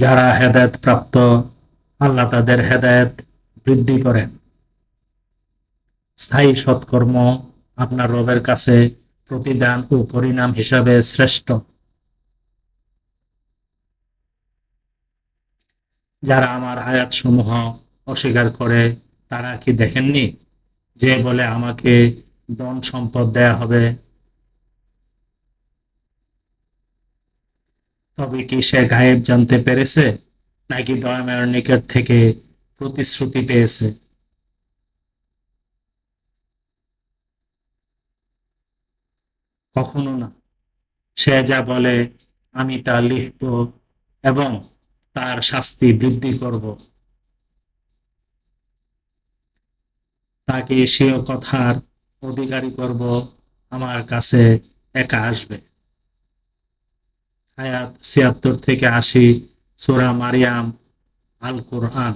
যারা হেদায়েত প্রাপ্ত, আল্লাহ তাদের হেদায়েত বৃদ্ধি করেন। স্থায়ী সৎকর্ম আপনার রবের কাছে প্রতিদান ও পরিণাম হিসাবে শ্রেষ্ঠ। যারা আমার আয়াতসমূহ অস্বীকার করে, তারা কি দেখেননি যে বলে আমাকে ধন সম্পদ দেয়া হবে, তবে কি সে গায়েব জানতে পেরেছে, নাকি দয়াময়ের নিকট থেকে প্রতিশ্রুতি পেয়েছে? কখনো না। সে যা বলে আমি তা লিখব এবং তার শাস্তি বৃদ্ধি করব। তাকে স্বীয় কথার অধিকারী করব, আমার কাছে একা আসবে। আয়াত ৭৬ থেকে ৮০, সূরা মারিয়াম, আল কোরআন।